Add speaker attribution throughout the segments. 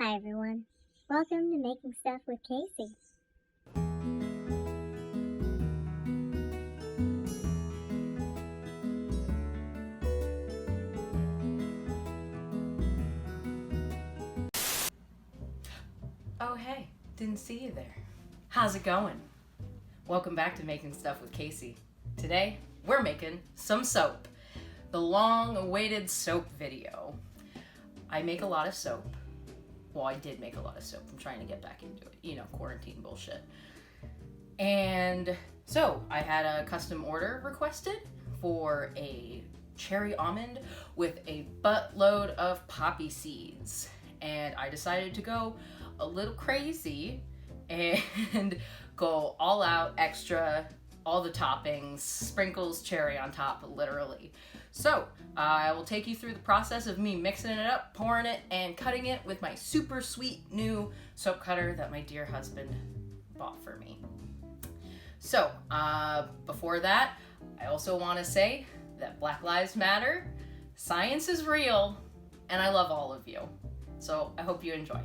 Speaker 1: Hi everyone. Welcome to Making Stuff with Casey.
Speaker 2: Oh hey, didn't see you there. How's it going? Welcome back to Making Stuff with Casey. Today, we're making some soap. The long-awaited soap video. I make a lot of soap. Well, I did make a lot of soap. I'm trying to get back into it. You know, quarantine bullshit. And so, I had a custom order requested for a cherry almond with a buttload of poppy seeds. And I decided to go a little crazy and go all out, extra, all the toppings, sprinkles cherry on top, literally. So I will take you through the process of me mixing it up, pouring it, and cutting it with my super sweet new soap cutter that my dear husband bought for me. So before that, I also want to say that Black Lives Matter, science is real, and I love all of you. So I hope you enjoy.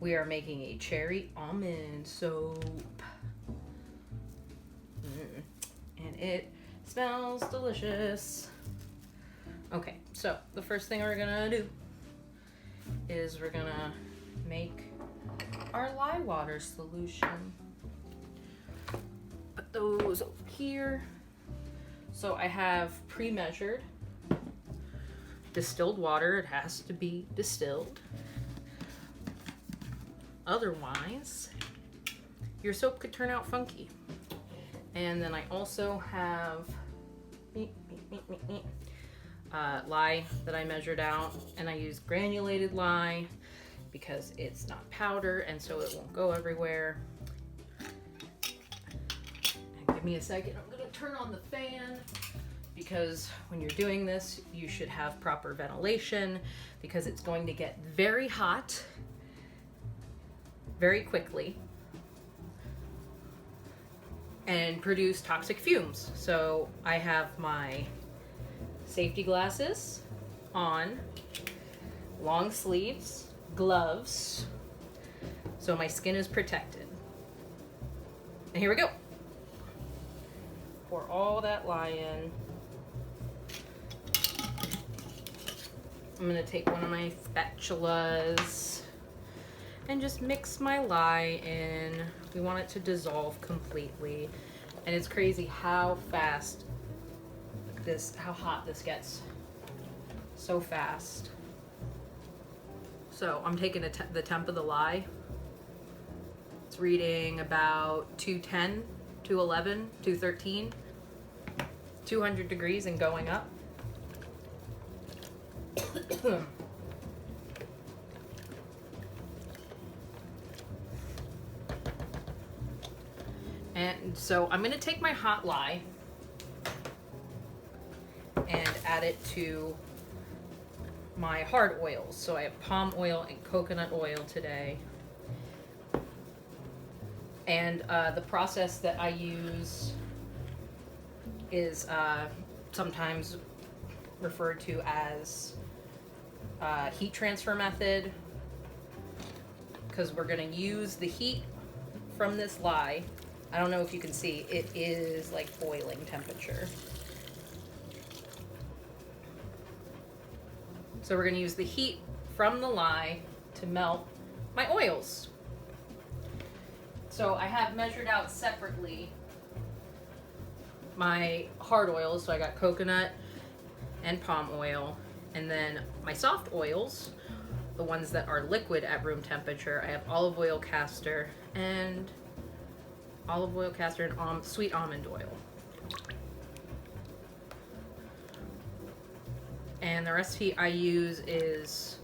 Speaker 2: We are making a cherry almond soap. And it smells delicious. Okay, so the first thing we're gonna do is we're gonna make our lye water solution. Put those over here. So I have pre-measured distilled water. It has to be distilled. Otherwise, your soap could turn out funky. And then I also have lye that I measured out, and I use granulated lye because it's not powder and so it won't go everywhere. And give me a second, I'm gonna turn on the fan because when you're doing this, you should have proper ventilation because it's going to get very hot very quickly and produce toxic fumes. So I have my safety glasses on, long sleeves, gloves, so my skin is protected. And here we go. Pour all that lye in. I'm gonna take one of my spatulas and just mix my lye in. We want it to dissolve completely. And it's crazy how fast how hot this gets. So fast. So I'm taking the temp of the lye. It's reading about 210, 211, 213, 200 degrees and going up. And so I'm gonna take my hot lye and add it to my hard oils. So I have palm oil and coconut oil today. And the process that I use is sometimes referred to as heat transfer method, because we're gonna use the heat from this lye. I don't know if you can see, it is like boiling temperature. So we're gonna use the heat from the lye to melt my oils. So I have measured out separately my hard oils. So I got coconut and palm oil, and then my soft oils, the ones that are liquid at room temperature. I have olive oil, castor, and sweet almond oil. And the recipe I use is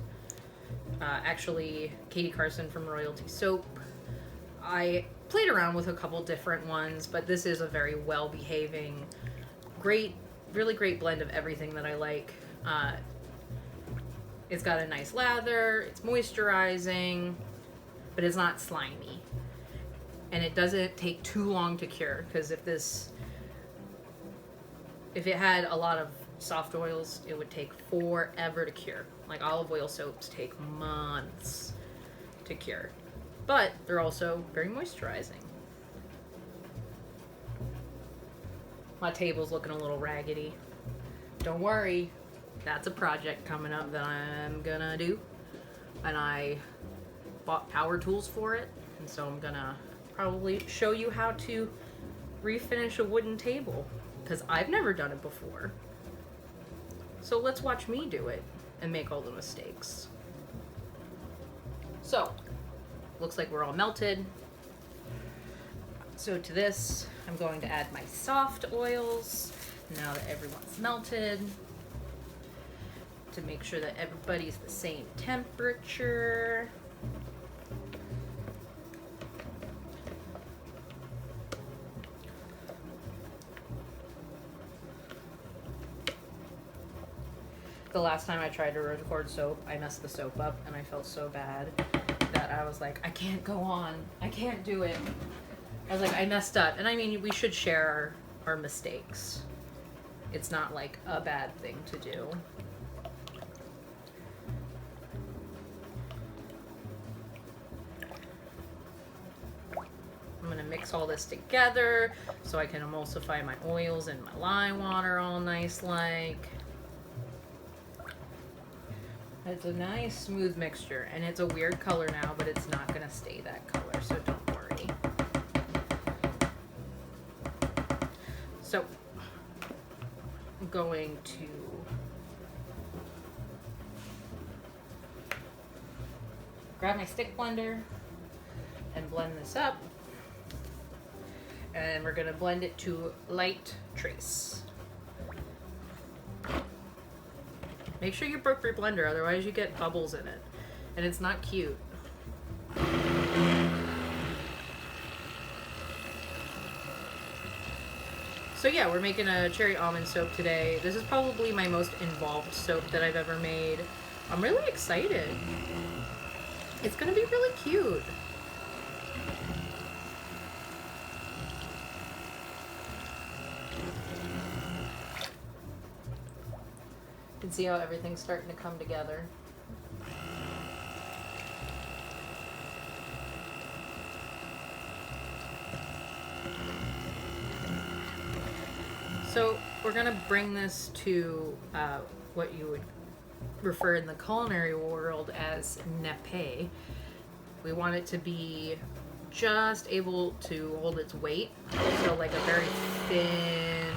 Speaker 2: actually Katie Carson from Royalty Soap. I played around with a couple different ones, but this is a very well-behaving, really great blend of everything that I like. It's got a nice lather, it's moisturizing, but it's not slimy. And it doesn't take too long to cure, because if it had a lot of soft oils, it would take forever to cure. Like olive oil soaps take months to cure, but they're also very moisturizing. My table's looking a little raggedy. Don't worry, that's a project coming up that I'm gonna do. And I bought power tools for it. And so I'm gonna probably show you how to refinish a wooden table, because I've never done it before. So let's watch me do it and make all the mistakes. So, looks like we're all melted. So to this, I'm going to add my soft oils now that everyone's melted, to make sure that everybody's the same temperature. The last time I tried to record soap, I messed the soap up and I felt so bad that I was like, I can't go on. I can't do it. I was like, I messed up. And I mean, we should share our mistakes. It's not like a bad thing to do. I'm gonna mix all this together so I can emulsify my oils and my lime water all nice like. It's a nice smooth mixture, and it's a weird color now, but it's not gonna stay that color, so don't worry. So I'm going to grab my stick blender and blend this up, and we're gonna blend it to light trace. Make sure you broke your blender, otherwise you get bubbles in it, and it's not cute. So yeah, we're making a cherry almond soap today. This is probably my most involved soap that I've ever made. I'm really excited. It's gonna be really cute. You can see how everything's starting to come together. So we're gonna bring this to what you would refer in the culinary world as nappe. We want it to be just able to hold its weight, so like a very thin,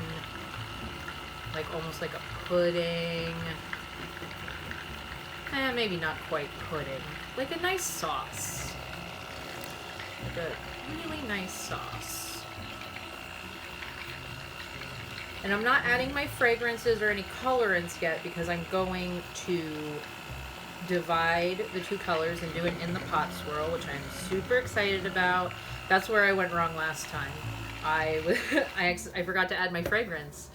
Speaker 2: like almost like a pudding. Maybe not quite pudding. Like a nice sauce. Like a really nice sauce. And I'm not adding my fragrances or any colorants yet because I'm going to divide the two colors and do it in the pot swirl, which I'm super excited about. That's where I went wrong last time. I forgot to add my fragrance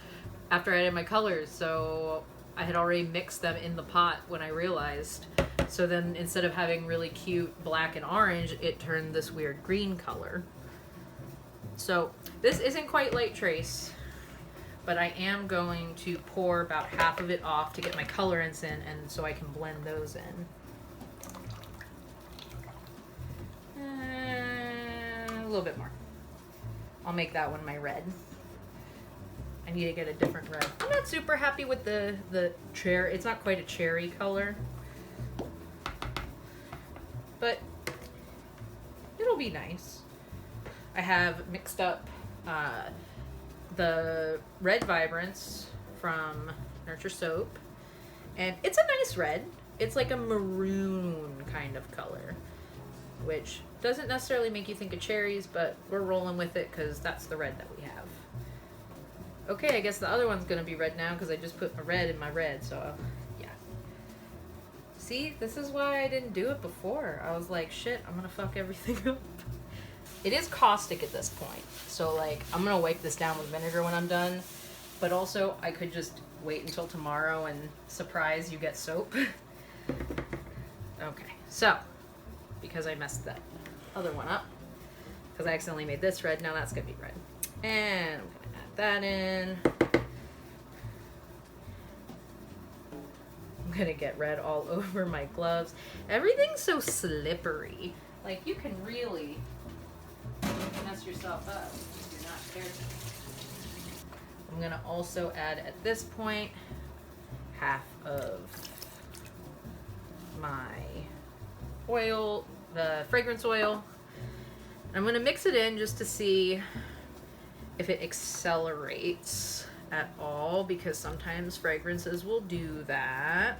Speaker 2: after I added my colors, so I had already mixed them in the pot when I realized. So then instead of having really cute black and orange, it turned this weird green color. So this isn't quite light trace, but I am going to pour about half of it off to get my colorants in, and so I can blend those in. A little bit more. I'll make that one my red. I need to get a different red. I'm not super happy with the cherry. It's not quite a cherry color, but it'll be nice. I have mixed up the red vibrance from Nurture Soap, and it's a nice red. It's like a maroon kind of color, which doesn't necessarily make you think of cherries, but we're rolling with it because that's the red that we have. Okay, I guess the other one's gonna be red now because I just put a red in my red, so yeah. See, this is why I didn't do it before. I was like, shit, I'm gonna fuck everything up. It is caustic at this point, so like I'm gonna wipe this down with vinegar when I'm done, but also I could just wait until tomorrow and surprise you get soap. Okay, so because I messed that other one up, because I accidentally made this red, now that's gonna be red. And I'm gonna add that in. I'm gonna get red all over my gloves. Everything's so slippery. Like, you can really mess yourself up if you're not careful. I'm gonna also add at this point half of my oil, the fragrance oil. I'm gonna mix it in just to see if it accelerates at all, because sometimes fragrances will do that.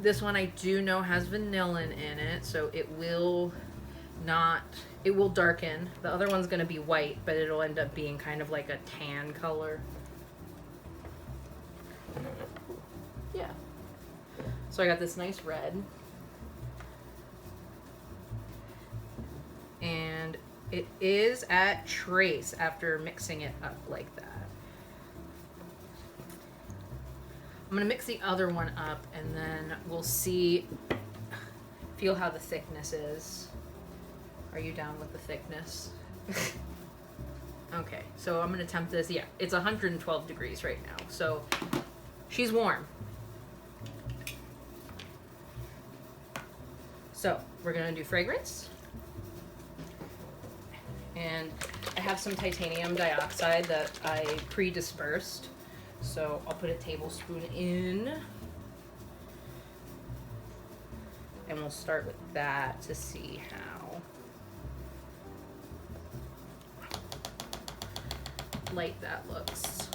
Speaker 2: This one I do know has vanillin in it, so it will darken. The other one's gonna be white, but it'll end up being kind of like a tan color. Yeah. So I got this nice red. And it is at trace after mixing it up like that. I'm gonna mix the other one up and then we'll feel how the thickness is. Are you down with the thickness? Okay, so I'm gonna temp this. Yeah, it's 112 degrees right now, so she's warm. So we're gonna do fragrance. And I have some titanium dioxide that I pre-dispersed. So I'll put a tablespoon in. And we'll start with that to see how light that looks.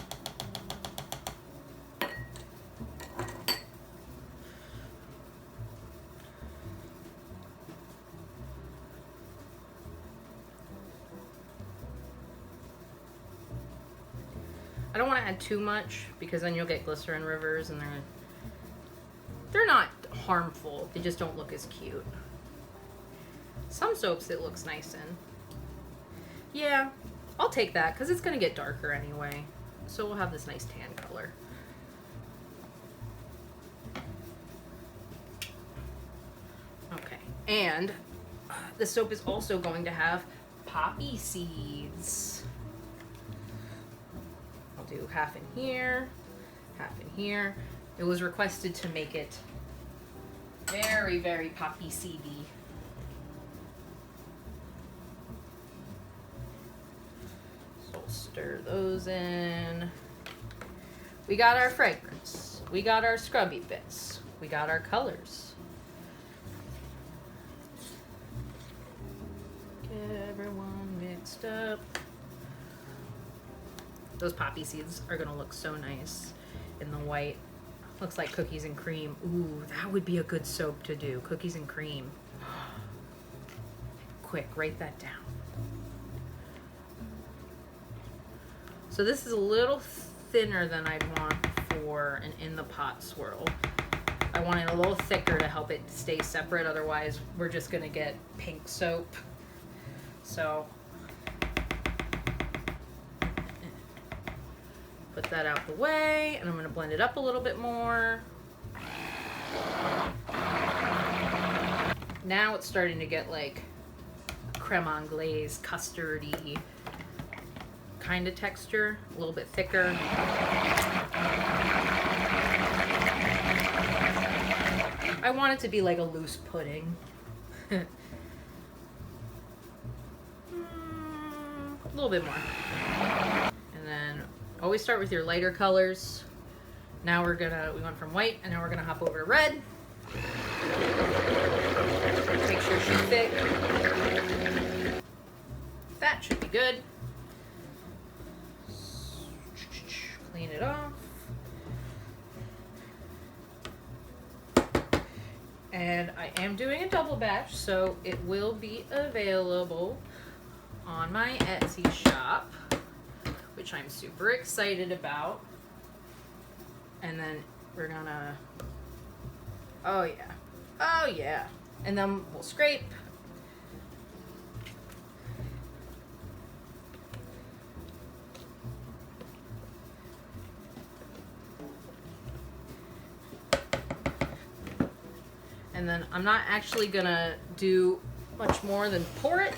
Speaker 2: I don't want to add too much because then you'll get glycerin rivers and they're not harmful. They just don't look as cute. Some soaps it looks nice in. Yeah, I'll take that because it's going to get darker anyway. So we'll have this nice tan color. Okay, and the soap is also going to have poppy seeds. Do half in here, half in here. It was requested to make it very, very poppy seedy. So we'll stir those in. We got our fragrance. We got our scrubby bits. We got our colors. Get everyone mixed up. Those poppy seeds are gonna look so nice in the white. Looks like cookies and cream. Ooh, that would be a good soap to do. Cookies and cream. Quick, write that down. So this is a little thinner than I'd want for an in the pot swirl. I want it a little thicker to help it stay separate. Otherwise, we're just gonna get pink soap. So put that out the way, and I'm going to blend it up a little bit more. Now it's starting to get like creme anglaise, custardy kind of texture, a little bit thicker. I want it to be like a loose pudding. A little bit more. And then always start with your lighter colors. Now we went from white and now we're gonna hop over to red. Make sure she's thick. That should be good. Clean it off. And I am doing a double batch, so it will be available on my Etsy shop, which I'm super excited about. And then we're gonna, oh yeah. And then we'll scrape. And then I'm not actually gonna do much more than pour it.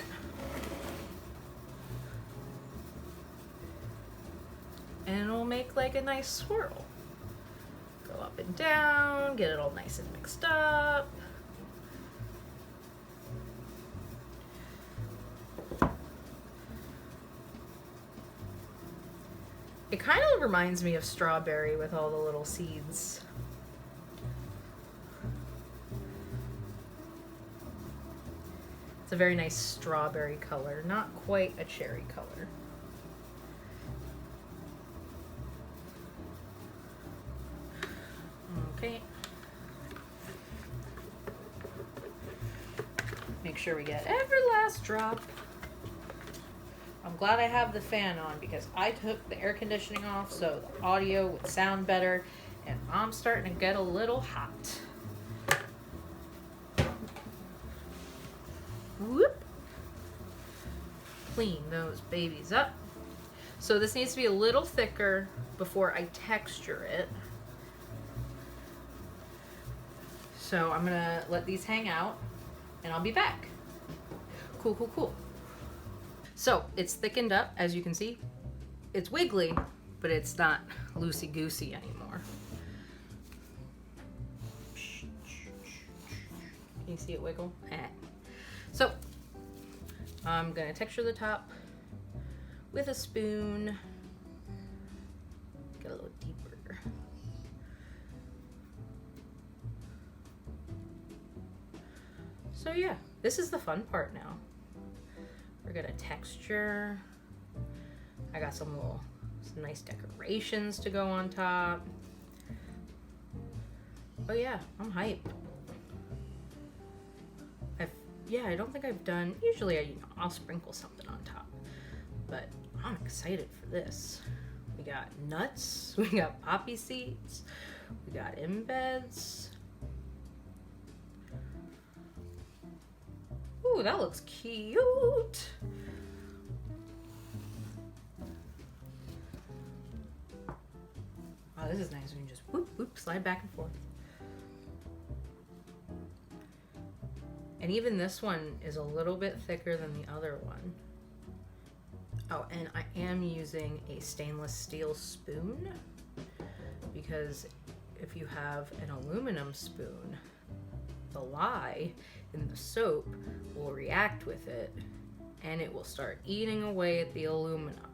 Speaker 2: And it'll make like a nice swirl. Go up up and down, get it all nice and mixed up. It kind of reminds me of strawberry with all the little seeds. It's a very nice strawberry color, not quite a cherry color. Okay. Make sure we get every last drop. I'm glad I have the fan on because I took the air conditioning off so the audio would sound better, and I'm starting to get a little hot. Whoop. Clean those babies up. So this needs to be a little thicker before I texture it. So I'm gonna let these hang out and I'll be back. Cool, cool, cool. So it's thickened up, as you can see. It's wiggly, but it's not loosey-goosey anymore. Can you see it wiggle? So I'm gonna texture the top with a spoon. Get a little deeper. So yeah, this is the fun part now. We're gonna texture. I got some nice decorations to go on top. But yeah, I'm hyped. I don't think I've done, usually I'll sprinkle something on top, but I'm excited for this. We got nuts, we got poppy seeds, we got embeds. Ooh, that looks cute. Oh, this is nice. We can just whoop, whoop, slide back and forth. And even this one is a little bit thicker than the other one. Oh, and I am using a stainless steel spoon because if you have an aluminum spoon, the lye in the soap will react with it and it will start eating away at the aluminum.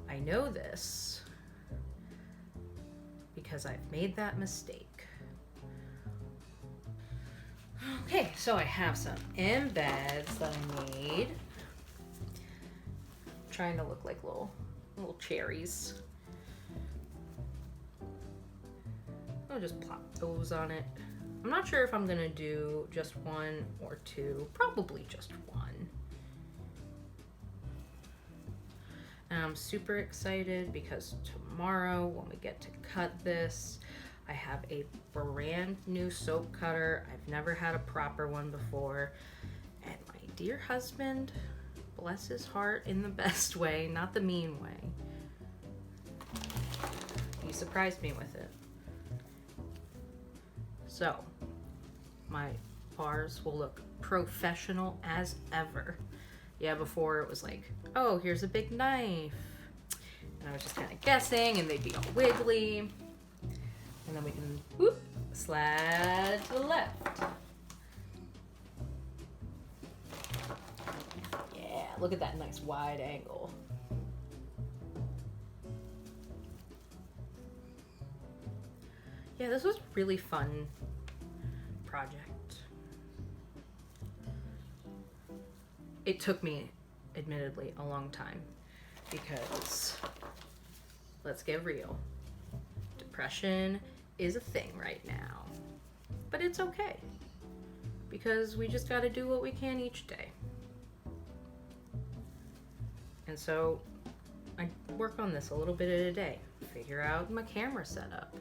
Speaker 2: I know this because I've made that mistake. Okay, so I have some embeds that I made. I'm trying to look like little cherries. I'll just plop those on it. I'm not sure if I'm gonna do just one or two, probably just one. And I'm super excited because tomorrow when we get to cut this, I have a brand new soap cutter. I've never had a proper one before. And my dear husband, bless his heart in the best way, not the mean way. He surprised me with it. So, my bars will look professional as ever. Yeah, before it was like, oh, here's a big knife. And I was just kind of guessing and they'd be all wiggly. And then we can, whoop, slide to the left. Yeah, look at that nice wide angle. Yeah, this was a really fun project. It took me, admittedly, a long time because, let's get real, depression is a thing right now, but it's okay because we just got to do what we can each day. And so I work on this a little bit at a day, figure out my camera setup,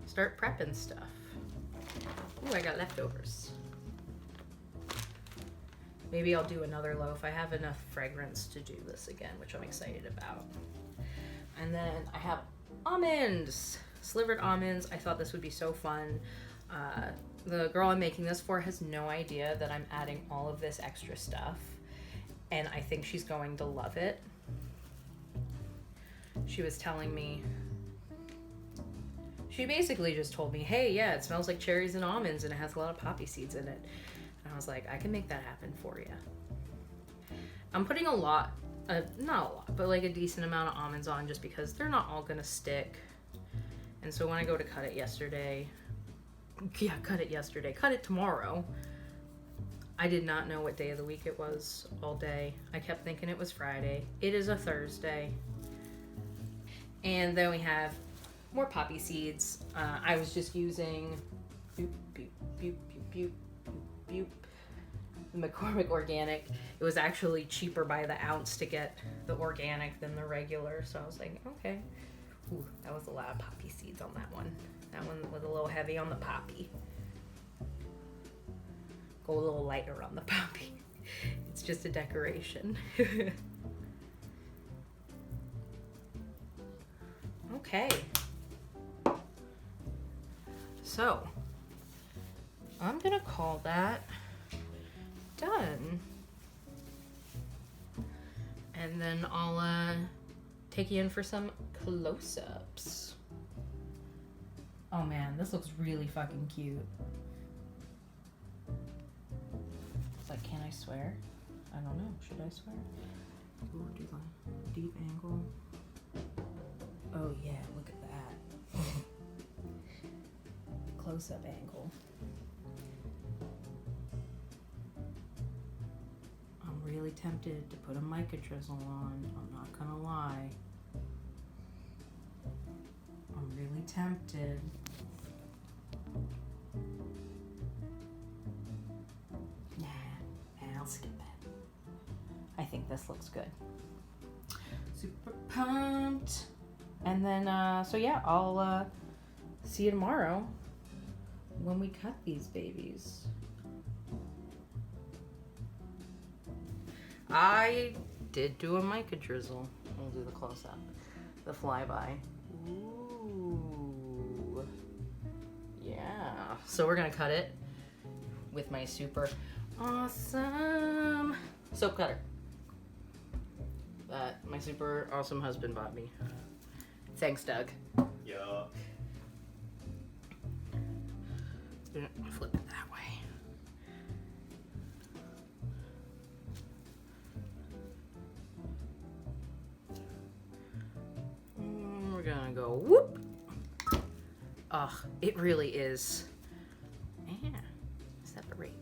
Speaker 2: start prepping stuff. Ooh, I got leftovers. Maybe I'll do another loaf. I have enough fragrance to do this again, which I'm excited about. And then I have almonds, slivered almonds. I thought this would be so fun. The girl I'm making this for has no idea that I'm adding all of this extra stuff, and I think she's going to love it. she was telling me, she basically just told me, hey, yeah, it smells like cherries and almonds and it has a lot of poppy seeds in it. And I was like, I can make that happen for you. I'm putting a lot, not a lot, but like a decent amount of almonds on just because they're not all gonna stick. And so when I go to cut it tomorrow, I did not know what day of the week it was all day. I kept thinking it was Friday. It is a Thursday. And then we have more poppy seeds. I was just using the McCormick Organic. It was actually cheaper by the ounce to get the organic than the regular. So I was like, okay. Ooh, that was a lot of poppy seeds on that one. That one was a little heavy on the poppy. Go a little lighter on the poppy. It's just a decoration. Okay. So, I'm gonna call that done. And then I'll take you in for some close-ups. Oh man, this looks really fucking cute. It's like, can I swear? I don't know. Should I swear? Ooh, do the deep angle. Oh yeah, look at that. Close-up angle. I'm really tempted to put a mica drizzle on. I'm not gonna lie. I'm really tempted. Nah, I'll skip it. I think this looks good. Super pumped. And then, so yeah, I'll see you tomorrow when we cut these babies. I did do a mica drizzle. We'll do the close-up, the flyby. Ooh, yeah. So we're gonna cut it with my super awesome soap cutter that my super awesome husband bought me. Thanks, Doug.
Speaker 3: Yeah.
Speaker 2: Flip it that way. We're gonna go whoop. Ugh, it really is. Yeah, separate.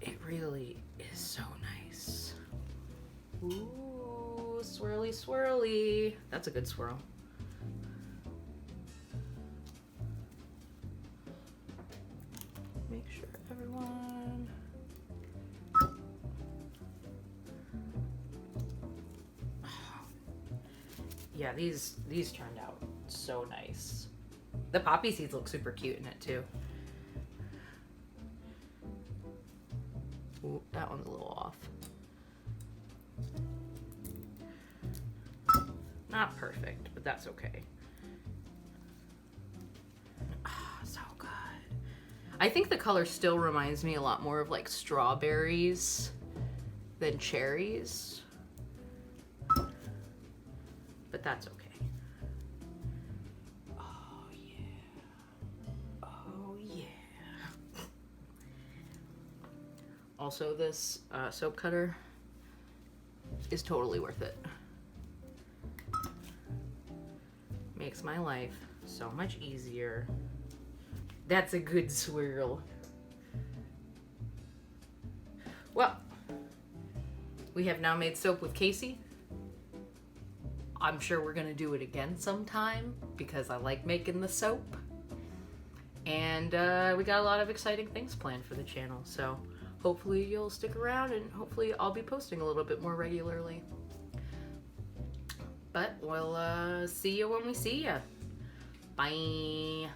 Speaker 2: It really is so nice. Ooh, swirly, swirly. That's a good swirl. Make sure everyone. Yeah, these turned out so nice. The poppy seeds look super cute in it too. Ooh, that one's a little off. Not perfect, but that's okay. Ah, so good. I think the color still reminds me a lot more of like strawberries than cherries. But that's okay. Oh yeah. Oh yeah. Also, this soap cutter is totally worth it. Makes my life so much easier. That's a good swirl. Well, we have now made soap with Casey. I'm sure we're gonna do it again sometime because I like making the soap. And we got a lot of exciting things planned for the channel, so hopefully you'll stick around and hopefully I'll be posting a little bit more regularly. But we'll see you when we see you. Bye.